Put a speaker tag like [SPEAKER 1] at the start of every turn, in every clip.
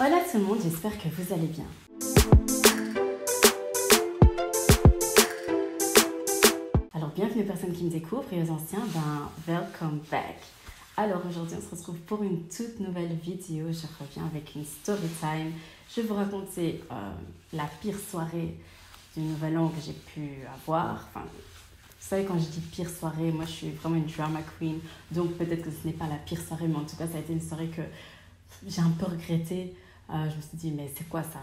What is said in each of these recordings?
[SPEAKER 1] Hola tout le monde, j'espère que vous allez bien. Alors bienvenue aux personnes qui me découvrent et aux anciens, welcome back. Alors aujourd'hui on se retrouve pour une toute nouvelle vidéo, je reviens avec une story time. Je vais vous raconter la pire soirée du nouvel an que j'ai pu avoir. Enfin, vous savez, quand je dis pire soirée, moi je suis vraiment une drama queen, donc peut-être que ce n'est pas la pire soirée, mais en tout cas ça a été une soirée que j'ai un peu regrettée. Je me suis dit, mais c'est quoi ça?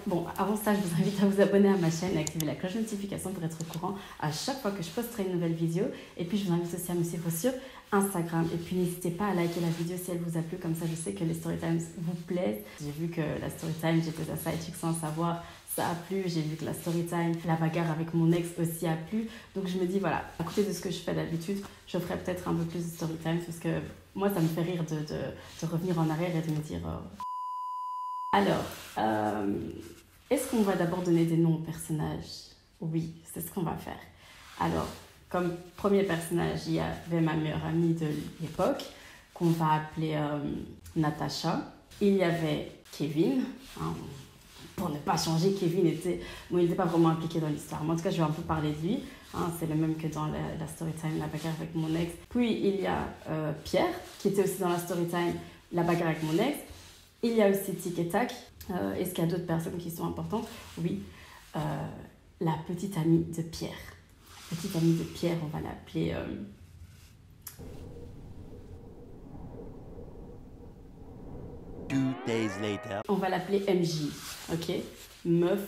[SPEAKER 1] Bon, avant ça, je vous invite à vous abonner à ma chaîne et activer la cloche de notification pour être au courant à chaque fois que je posterai une nouvelle vidéo. Et puis, je vous invite aussi à me suivre sur Instagram. Et puis, n'hésitez pas à liker la vidéo si elle vous a plu. Comme ça, je sais que les storytimes vous plaisent. J'ai vu que la storytime, j'étais à Sidechick sans savoir, ça a plu. J'ai vu que la storytime, la bagarre avec mon ex aussi a plu. Donc, je me dis, voilà, à côté de ce que je fais d'habitude, je ferai peut-être un peu plus de storytime parce que moi, ça me fait rire de revenir en arrière et de me dire... Alors, est-ce qu'on va d'abord donner des noms aux personnages? Oui, c'est ce qu'on va faire. Alors, comme premier personnage, il y avait ma meilleure amie de l'époque, qu'on va appeler Natacha. Il y avait Kevin. Pour ne pas changer, Kevin était... Bon, il n'était pas vraiment impliqué dans l'histoire. Mais en tout cas, je vais un peu parler de lui. C'est le même que dans la storytime, la bagarre avec mon ex. Puis, il y a Pierre, qui était aussi dans la storytime, la bagarre avec mon ex. Il y a aussi Tic et Tac. Est-ce qu'il y a d'autres personnes qui sont importantes? Oui. La petite amie de Pierre. La petite amie de Pierre, on va l'appeler... On va l'appeler MJ. Ok? Meuf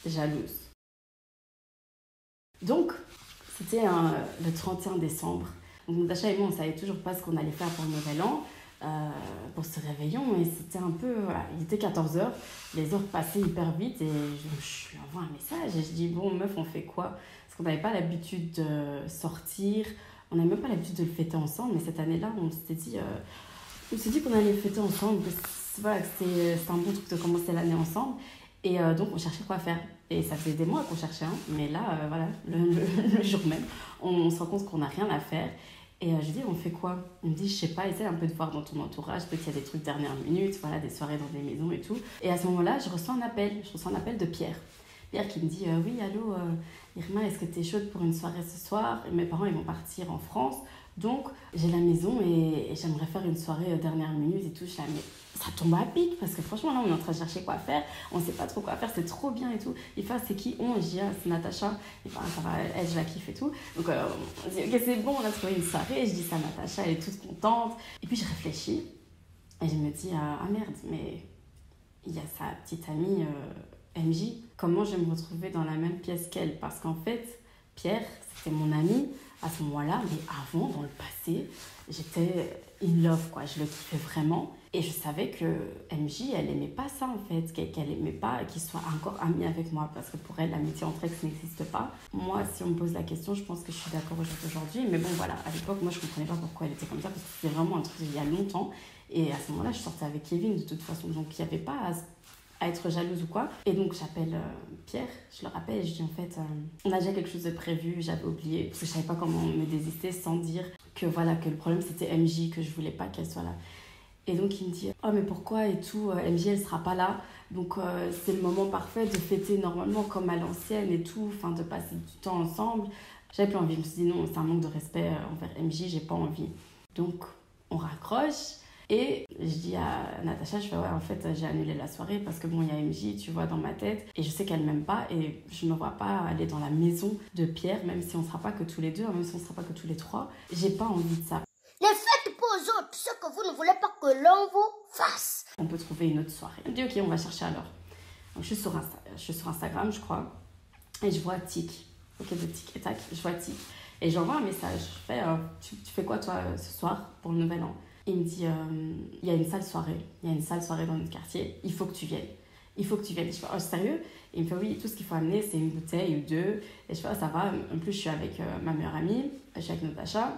[SPEAKER 1] jalouse. Donc, c'était le 31 décembre. Donc, Natacha et moi, on ne savait toujours pas ce qu'on allait faire pour le nouvel an. Pour ce réveillon, et c'était un peu, voilà, il était 14h, les heures passaient hyper vite et je lui envoie un message et je dis, bon meuf, on fait quoi? Parce qu'on n'avait pas l'habitude de sortir, on n'avait même pas l'habitude de le fêter ensemble, mais cette année-là, on s'était dit qu'on allait le fêter ensemble, que voilà, c'était un bon truc de commencer l'année ensemble, et donc on cherchait quoi faire. Et ça faisait des mois qu'on cherchait, mais là, voilà, le jour même, on se rend compte qu'on n'a rien à faire. Et je dis, on fait quoi? On me dit, je sais pas, essaie un peu de voir dans ton entourage, peut-être qu'il y a des trucs dernière minute, voilà, des soirées dans des maisons et tout. Et à ce moment-là, je reçois un appel de Pierre. Pierre qui me dit, oui, allô, Irma, est-ce que tu es chaude pour une soirée ce soir? Et mes parents, ils vont partir en France, donc j'ai la maison et j'aimerais faire une soirée dernière minute et tout. Je dis, mais ça tombe à pic, parce que franchement, là, on est en train de chercher quoi faire, on sait pas trop quoi faire, c'est trop bien et tout. Il fait, c'est qui? Je dis, c'est Natacha. Il fait, ça va, elle, je la kiffe et tout. Donc, on dit, ok, c'est bon, on a trouvé une soirée. Je dis ça à Natacha, elle est toute contente. Et puis, je réfléchis et je me dis, ah merde, mais il y a sa petite amie MJ. Comment je vais me retrouver dans la même pièce qu'elle? Parce qu'en fait, Pierre, c'était mon ami à ce moment-là, mais avant, dans le passé, j'étais in love, quoi. Je le kiffais vraiment. Et je savais que MJ, elle aimait pas ça, en fait. Qu'elle aimait pas qu'il soit encore ami avec moi. Parce que pour elle, l'amitié entre ex n'existe pas. Moi, si on me pose la question, je pense que je suis d'accord aujourd'hui. Mais bon, voilà. À l'époque, moi, je comprenais pas pourquoi elle était comme ça. Parce que c'était vraiment un truc il y a longtemps. Et à ce moment-là, je sortais avec Kevin, de toute façon. Donc, il n'y avait pas à être jalouse ou quoi. Et donc, j'appelle Pierre. Je le rappelle et je dis, en fait, on a déjà quelque chose de prévu. J'avais oublié. Parce que je savais pas comment me désister sans dire que, voilà, que le problème, c'était MJ, que je voulais pas qu'elle soit là. Et donc il me dit, oh mais pourquoi et tout, MJ elle sera pas là, donc c'est le moment parfait de fêter normalement comme à l'ancienne et tout, enfin de passer du temps ensemble. J'avais plus envie, je me suis dit non, c'est un manque de respect envers MJ, j'ai pas envie. Donc on raccroche et je dis à Natacha, je fais ouais en fait j'ai annulé la soirée parce que bon il y a MJ, tu vois, dans ma tête et je sais qu'elle m'aime pas et je me vois pas aller dans la maison de Pierre, même si on sera pas que tous les deux, même si on sera pas que tous les trois, j'ai pas envie de ça.
[SPEAKER 2] Ne faites pas aux autres ce que vous ne voulez pas que l'on vous fasse.
[SPEAKER 1] On peut trouver une autre soirée. Elle me dit ok, on va chercher alors. Donc je suis sur Instagram, je crois, et je vois Tic. Ok, de Tic et Tac, je vois Tic. Et j'envoie un message. Je fais tu fais quoi toi ce soir pour le nouvel an? Il me dit il y a une sale soirée. Il y a une sale soirée dans notre quartier. Il faut que tu viennes. Il faut que tu viennes. Je fais oh sérieux? Et il me fait oui, tout ce qu'il faut amener c'est une bouteille ou deux. Et je fais oh, ça va. En plus je suis avec ma meilleure amie, je suis avec Natacha.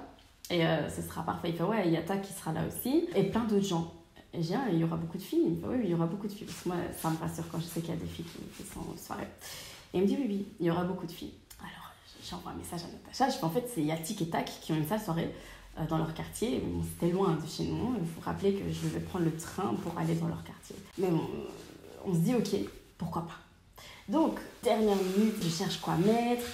[SPEAKER 1] Et ce sera parfait. Il fait ouais, il y a Ta qui sera là aussi. Et plein d'autres gens. Et je dis, il y aura beaucoup de filles. Il me fait oui, il y aura beaucoup de filles. Parce que moi, ça me rassure quand je sais qu'il y a des filles qui sont en soirée. Et il me dit oui, il y aura beaucoup de filles. Alors, j'envoie un message à Natacha. Je fais en fait, il y a Tic et Tac qui ont une sale soirée. dans leur quartier. Bon, c'était loin de chez nous. Il faut rappeler que je devais prendre le train pour aller dans leur quartier. Mais bon, on se dit, ok, pourquoi pas. Donc, dernière minute, je cherche quoi mettre.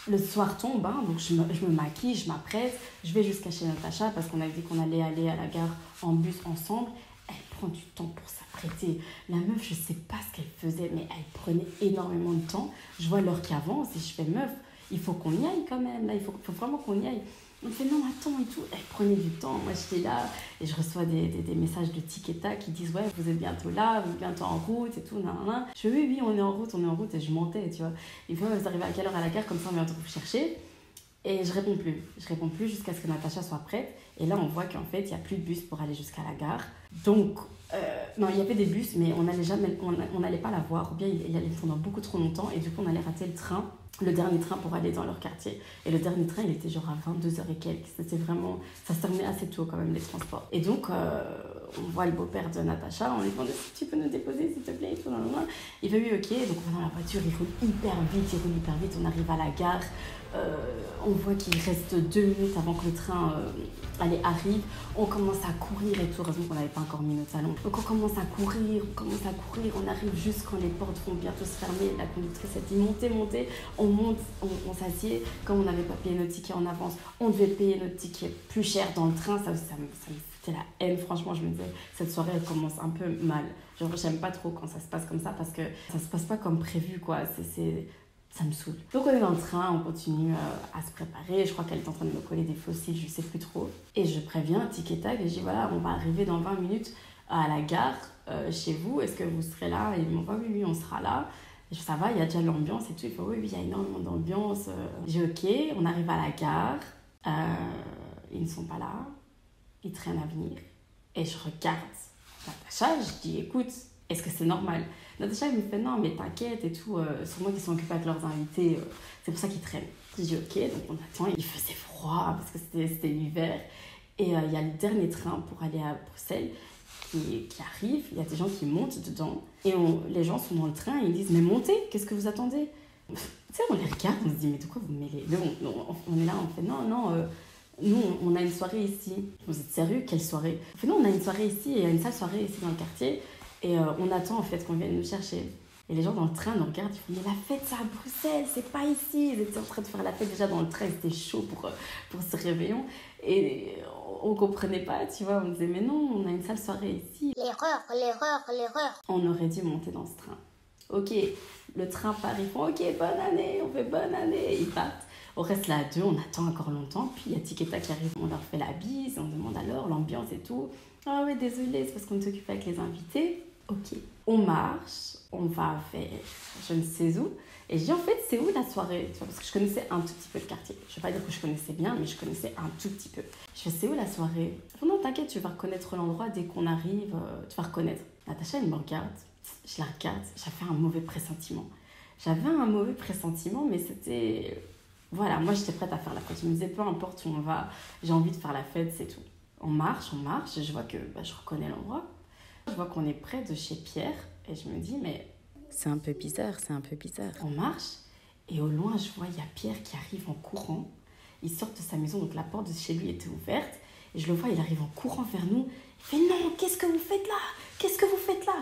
[SPEAKER 1] Le soir tombe, hein, donc je me maquille, je m'apprête. Je vais jusqu'à chez Natacha parce qu'on avait dit qu'on allait aller à la gare en bus ensemble. Elle prend du temps pour s'apprêter. La meuf, je sais pas ce qu'elle faisait, mais elle prenait énormément de temps. Je vois l'heure qui avance et je fais, meuf, il faut qu'on y aille quand même. Là, il faut vraiment qu'on y aille. On me fait, non, attends et tout. Elle prenait du temps. Moi, j'étais là et je reçois des messages de tic et tac qui disent, ouais, vous êtes bientôt là, vous êtes bientôt en route et tout. Nan, nan, nan. Je fais, oui, on est en route. Et je montais, tu vois. Il faut, vous arrivez à quelle heure à la gare, comme ça, on vient vous chercher. Et je réponds plus jusqu'à ce que Natacha soit prête. Et là, on voit qu'en fait, il n'y a plus de bus pour aller jusqu'à la gare. Donc, non, il y avait des bus, mais on n'allait pas la voir. Ou bien il allait pendant beaucoup trop longtemps. Et du coup, on allait rater le dernier train pour aller dans leur quartier. Et le dernier train, il était genre à 22h et quelques. C'était vraiment... Ça se terminait assez tôt quand même, les transports. Et donc, on voit le beau-père de Natacha. On lui demande si tu peux nous déposer, s'il te plaît. Et tout, il fait oui, ok. Donc, on va dans la voiture. Il roule hyper vite. On arrive à la gare. On voit qu'il reste 2 minutes avant que le train arrive. On commence à courir et tout. Heureusement qu'on n'avait pas encore mis notre salon. Donc on commence à courir. On arrive juste quand les portes vont bientôt se fermer. La conductrice a dit montez. On monte, on s'assied. Comme on n'avait pas payé notre ticket en avance, on devait payer notre ticket plus cher dans le train. C'était la haine. Franchement, je me disais, cette soirée, elle commence un peu mal. Genre, j'aime pas trop quand ça se passe comme ça parce que ça se passe pas comme prévu, quoi. Ça me saoule. Donc on est dans le train, on continue à se préparer. Je crois qu'elle est en train de me coller des fossiles, je sais plus trop. Et je préviens, tic et tac, et je dis voilà, on va arriver dans 20 minutes à la gare chez vous. Est-ce que vous serez là? Et ils m'ont dit oui, on sera là. Et je dis ça va, il y a déjà l'ambiance et tout. Il faut oui, il y a énormément d'ambiance. J'ai ok, on arrive à la gare. Ils ne sont pas là. Ils traînent à venir. Et je regarde Natacha, je dis écoute, est-ce que c'est normal? Natacha, elle me fait non, mais t'inquiète et tout, c'est moi qui sont occupés avec leurs invités, c'est pour ça qu'ils traînent. Je dis ok, donc on attend, il faisait froid parce que c'était l'hiver. Et il y a le dernier train pour aller à Bruxelles qui arrive, il y a des gens qui montent dedans et les gens sont dans le train et ils disent mais montez, qu'est-ce que vous attendez? Tu sais, on les regarde, on se dit mais de quoi vous mêlez? Mais on est là, on fait non, nous on a une soirée ici. Vous êtes sérieux? Quelle soirée? On fait non, on a une soirée ici, il y a une sale soirée ici dans le quartier. Et on attend en fait qu'on vienne nous chercher. Et les gens dans le train nous regardent, ils font mais la fête c'est à Bruxelles, c'est pas ici. Ils étaient en train de faire la fête déjà dans le train, c'était chaud pour ce réveillon. Et on comprenait pas, tu vois, on disait mais non, on a une sale soirée ici.
[SPEAKER 2] L'erreur.
[SPEAKER 1] On aurait dû monter dans ce train. Ok, le train part, ils font ok, bonne année, on fait bonne année. Ils partent. On reste là à 2, on attend encore longtemps. Puis il y a Tiketa qui arrive, on leur fait la bise, on demande alors l'ambiance et tout. Ah ouais, désolé, c'est parce qu'on s'occupe avec les invités. Ok, on marche, on va vers je ne sais où. Et je dis en fait, c'est où la soirée? Tu vois, parce que je connaissais un tout petit peu le quartier. Je ne vais pas dire que je connaissais bien, mais je connaissais un tout petit peu. Je fais, c'est où la soirée? Non, t'inquiète, tu vas reconnaître l'endroit dès qu'on arrive, tu vas reconnaître. Natacha, elle me regarde, je la regarde, j'avais un mauvais pressentiment. Mais c'était... Voilà, moi j'étais prête à faire la fête. Je me disais, peu importe où on va, j'ai envie de faire la fête, c'est tout. On marche, et je vois que je reconnais l'endroit. Je vois qu'on est près de chez Pierre, et je me dis, mais...
[SPEAKER 3] C'est un peu bizarre.
[SPEAKER 1] On marche, et au loin, je vois, il y a Pierre qui arrive en courant. Il sort de sa maison, donc la porte de chez lui était ouverte. Et je le vois, il arrive en courant vers nous. Il fait, non, qu'est-ce que vous faites là?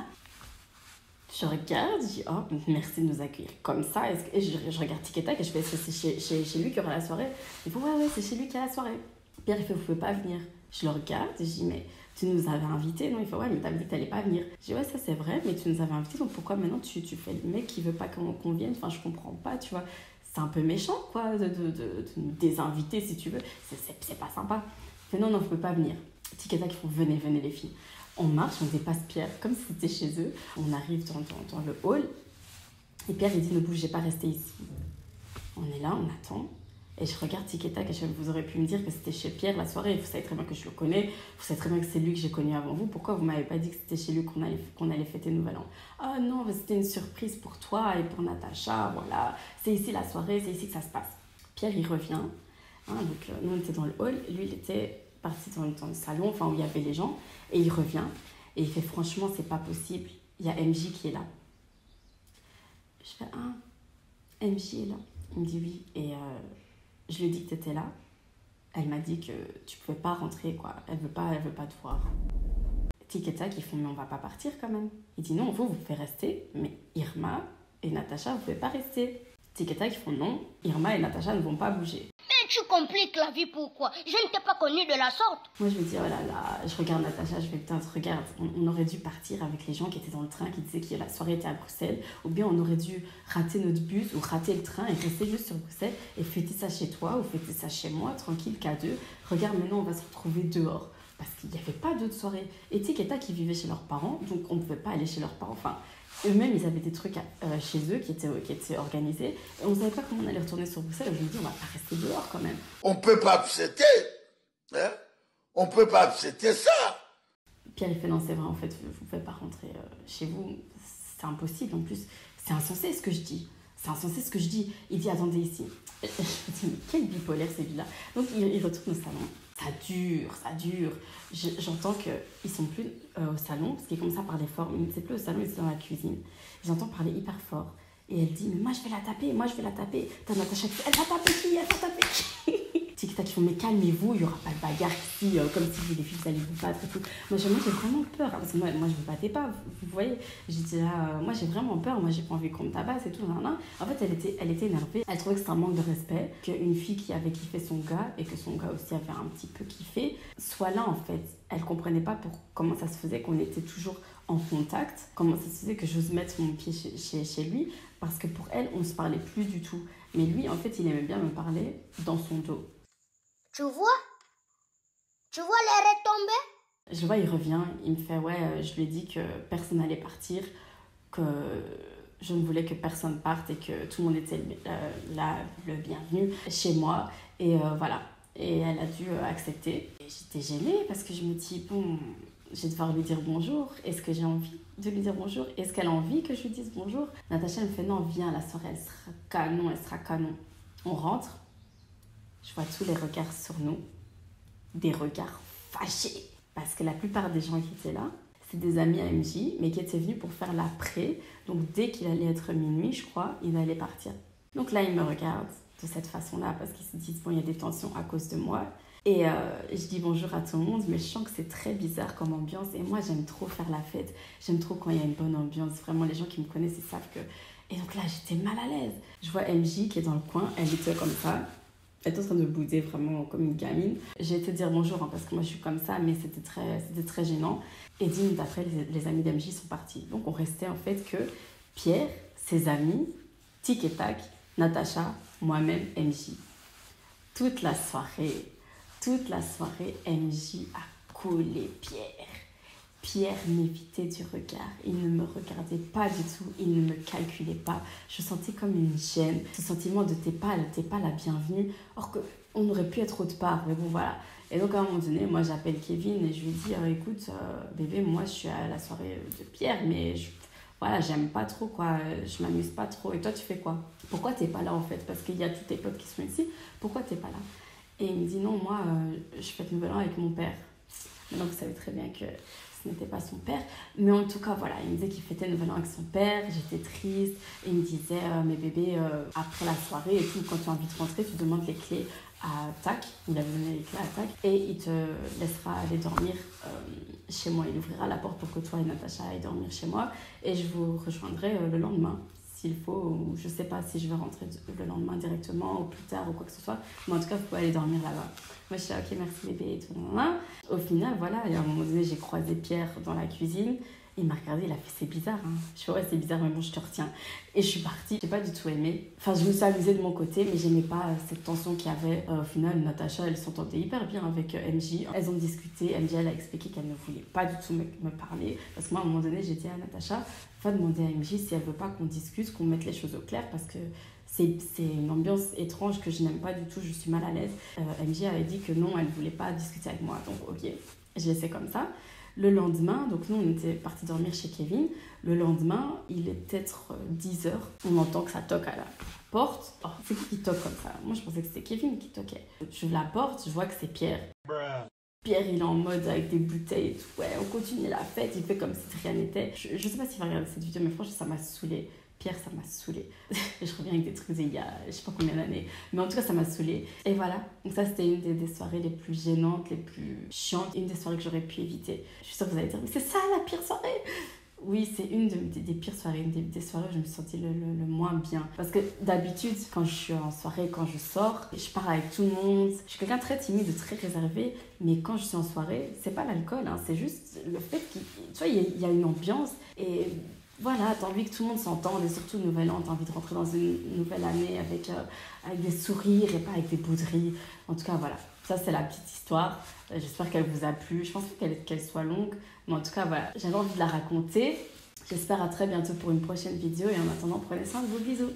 [SPEAKER 1] Je regarde, je dis, oh, merci de nous accueillir comme ça. Et je regarde Tic et Tac et je fais, est-ce que c'est chez lui qu'il y aura la soirée? Il fait, ouais, c'est chez lui qu'il y a la soirée. Pierre, il fait, vous pouvez pas venir. Je le regarde et je dis, mais tu nous avais invités, non? Il fait, ouais, mais t'avais dit que t'allais pas venir. Je dis, ouais, ça c'est vrai, mais tu nous avais invités, donc pourquoi maintenant tu fais le mec qui veut pas qu'on vienne? Enfin, je comprends pas, tu vois. C'est un peu méchant, quoi, de nous désinviter, si tu veux. C'est pas sympa. Il fait, non, vous pouvez pas venir. Tic et Tac, ils font, venez les filles. On marche, on dépasse Pierre comme si c'était chez eux. On arrive dans le hall. Et Pierre, il dit, ne bougez pas, restez ici. On est là, on attend. Et je regarde Tic et Tac et je vous aurez pu me dire que c'était chez Pierre la soirée. Vous savez très bien que je le connais. Vous savez très bien que c'est lui que j'ai connu avant vous. Pourquoi vous m'avez pas dit que c'était chez lui qu'on allait fêter Nouvel An? Ah non, c'était une surprise pour toi et pour Natacha. Voilà, c'est ici la soirée, c'est ici que ça se passe. Pierre, il revient. Donc, nous, on était dans le hall. Lui, il était parti dans le salon, enfin où il y avait les gens. Et il revient. Et il fait, franchement, c'est pas possible. Il y a MJ qui est là. Je fais, MJ est là. Il me dit oui. Et je lui dis que tu étais là. Elle m'a dit que tu pouvais pas rentrer, quoi. Elle veut pas te voir. Tic et tac, ils font, mais on va pas partir quand même. Il dit non, vous pouvez rester, mais Irma et Natacha, vous pouvez pas rester. Tic et tac, ils font non, Irma et Natacha ne vont pas bouger.
[SPEAKER 2] Mais tu compliques la vie, pourquoi? Je ne t'ai pas connue de la sorte.
[SPEAKER 1] Moi, je me dis, oh là là, je regarde Natacha, je vais putain, regarde, on aurait dû partir avec les gens qui étaient dans le train, qui disaient que la soirée était à Bruxelles, ou bien on aurait dû rater notre bus ou rater le train et rester juste sur Bruxelles et fêter ça chez toi ou fêter ça chez moi, tranquille, qu'à deux. Regarde, maintenant, on va se retrouver dehors. Parce qu'il n'y avait pas d'autres soirées. Et Tic et Tac, ils vivaient chez leurs parents, donc on ne pouvait pas aller chez leurs parents. Enfin, eux-mêmes, ils avaient des trucs chez eux qui étaient organisés. Et on ne savait pas comment on allait retourner sur Bruxelles. Je me dis, on va pas rester dehors quand même.
[SPEAKER 3] On ne peut pas accepter. Hein? On ne peut pas accepter ça.
[SPEAKER 1] Pierre, il fait, non, c'est vrai, en fait, vous ne pouvez pas rentrer chez vous. C'est impossible. En plus, c'est insensé ce que je dis. C'est insensé ce que je dis. Il dit, attendez ici. Je me dis, mais quel bipolaire celui-là. Donc, il retourne au salon. Ça dure. J'entends qu'ils sont plus au salon, parce qu'il commence à parler fort. Mais c'est plus au salon, ils sont dans la cuisine. J'entends parler hyper fort. Et elle dit, mais moi je vais la taper. T'as Natacha qui dit, elle va taper qui Tic tac, ils font, mais calmez-vous, il n'y aura pas de bagarre ici, comme si les filles allaient vous battre et tout. Moi j'ai vraiment peur, hein, parce que moi je ne me battais pas, vous voyez. J'ai dit là, moi j'ai vraiment peur, moi j'ai pas envie qu'on me tabasse et tout. En fait, elle était énervée, elle trouvait que c'était un manque de respect, qu'une fille qui avait kiffé son gars, et que son gars aussi avait un petit peu kiffé, soit là en fait. Elle comprenait pas comment ça se faisait qu'on était toujours en contact, comment ça se faisait que j'ose mettre mon pied chez lui, parce que pour elle, on se parlait plus du tout. Mais lui, en fait, il aimait bien me parler dans son dos.
[SPEAKER 2] Tu vois les retombées?
[SPEAKER 1] Je vois, il revient, il me fait, ouais, je lui ai dit que personne n'allait partir, que je ne voulais que personne parte et que tout le monde était le bienvenu chez moi. Et voilà. Et elle a dû accepter. Et j'étais gênée parce que je me dis, bon, je vais devoir lui dire bonjour. Est-ce que j'ai envie de lui dire bonjour? Est-ce qu'elle a envie que je lui dise bonjour? Natacha me fait, non, viens, la soirée, elle sera canon. On rentre. Je vois tous les regards sur nous. Des regards fâchés. Parce que la plupart des gens qui étaient là, c'est des amis à MJ, mais qui étaient venus pour faire l'après. Donc dès qu'il allait être minuit, je crois, il allait partir. Donc là, ils me regardent de cette façon-là, parce qu'ils se disent, bon, il y a des tensions à cause de moi. Et je dis bonjour à tout le monde, mais je sens que c'est très bizarre comme ambiance. Et moi, j'aime trop faire la fête. J'aime trop quand il y a une bonne ambiance. Vraiment, les gens qui me connaissent, ils savent que... Et donc là, j'étais mal à l'aise. Je vois MJ qui est dans le coin, elle était comme ça. Elle était en train de bouder vraiment comme une gamine. J'ai été dire bonjour, hein, parce que moi, je suis comme ça, mais c'était très gênant. Et 10 minutes après, les amis d'MJ sont partis. Donc, on restait en fait que Pierre, ses amis, Tic et Tac, Natacha, moi-même, MJ. Toute la soirée, MJ a collé Pierre. Pierre m'évitait du regard. Il ne me regardait pas du tout. Il ne me calculait pas. Je sentais comme une gêne. Ce sentiment de t'es pas la bienvenue. Or qu'on aurait pu être autre part. Mais bon, voilà. Et donc, à un moment donné, moi, j'appelle Kevin et je lui dis, écoute, bébé, moi, je suis à la soirée de Pierre, mais voilà, j'aime pas trop, quoi. Je m'amuse pas trop. Et toi, tu fais quoi? Pourquoi t'es pas là, en fait? Parce qu'il y a tous tes potes qui sont ici. Pourquoi t'es pas là? Et il me dit, non, moi, je fête Nouvel An avec mon père. Maintenant, vous savez très bien que ce n'était pas son père. Mais en tout cas, voilà, il me disait qu'il fêtait Nouvel An avec son père. J'étais triste. Et il me disait, mais bébé, après la soirée et tout, quand tu as envie de rentrer, tu demandes les clés à Tac. Il avait donné les clés à Tac. Et il te laissera aller dormir chez moi. Il ouvrira la porte pour que toi et Natacha aillent dormir chez moi. Et je vous rejoindrai le lendemain, s'il faut. Ou je ne sais pas si je vais rentrer le lendemain directement ou plus tard ou quoi que ce soit. Mais en tout cas, vous pouvez aller dormir là-bas. Moi, je suis ok, merci bébé et tout. Au final, voilà, et à un moment donné, j'ai croisé Pierre dans la cuisine. Il m'a regardé, il a fait, c'est bizarre. Hein. Je fais, ouais, c'est bizarre, mais bon, je te retiens. Et je suis partie. Je n'ai pas du tout aimé. Enfin, je me suis amusée de mon côté, mais je n'aimais pas cette tension qu'il y avait. Au final, Natacha, elle s'entendait hyper bien avec MJ. Elles ont discuté. MJ, elle a expliqué qu'elle ne voulait pas du tout me parler. Parce que moi, à un moment donné, j'ai dit à Natacha, va demander à MJ si elle ne veut pas qu'on discute, qu'on mette les choses au clair, parce que c'est une ambiance étrange que je n'aime pas du tout. Je suis mal à l'aise. MJ avait dit que non, elle ne voulait pas discuter avec moi. Donc, ok, j'ai laissé comme ça. Le lendemain, donc nous, on était partis dormir chez Kevin. Le lendemain, il est peut-être 10h. On entend que ça toque à la porte. Oh, c'est qui toque comme ça? Moi, je pensais que c'était Kevin qui toquait. J'ouvre la porte, je vois que c'est Pierre. Pierre, il est en mode avec des bouteilles et tout. Ouais, on continue la fête. Il fait comme si rien n'était. Je sais pas s'il va regarder cette vidéo, mais franchement, ça m'a saoulée. Pierre, ça m'a saoulée. Je reviens avec des trucs d'il y a je sais pas combien d'années. Mais en tout cas, ça m'a saoulée. Et voilà. Donc ça, c'était une des soirées les plus gênantes, les plus chiantes. Une des soirées que j'aurais pu éviter. Je suis sûre que vous allez dire, mais c'est ça la pire soirée! Oui, c'est une des pires soirées, une des soirées où je me suis sentie le moins bien. Parce que d'habitude, quand je suis en soirée, quand je sors, je pars avec tout le monde. Je suis quelqu'un de très timide, de très réservé. Mais quand je suis en soirée, c'est pas l'alcool, hein, c'est juste le fait qu'il tu vois, il y a une ambiance. Et voilà, t'as envie que tout le monde s'entende. Et surtout, Nouvel An, t'as envie de rentrer dans une nouvelle année avec des sourires et pas avec des bouderies. En tout cas, voilà. Ça, c'est la petite histoire. J'espère qu'elle vous a plu. Je pense pas qu'elle soit longue. Mais en tout cas, voilà. J'avais envie de la raconter. J'espère à très bientôt pour une prochaine vidéo. Et en attendant, prenez soin de vous. Bisous.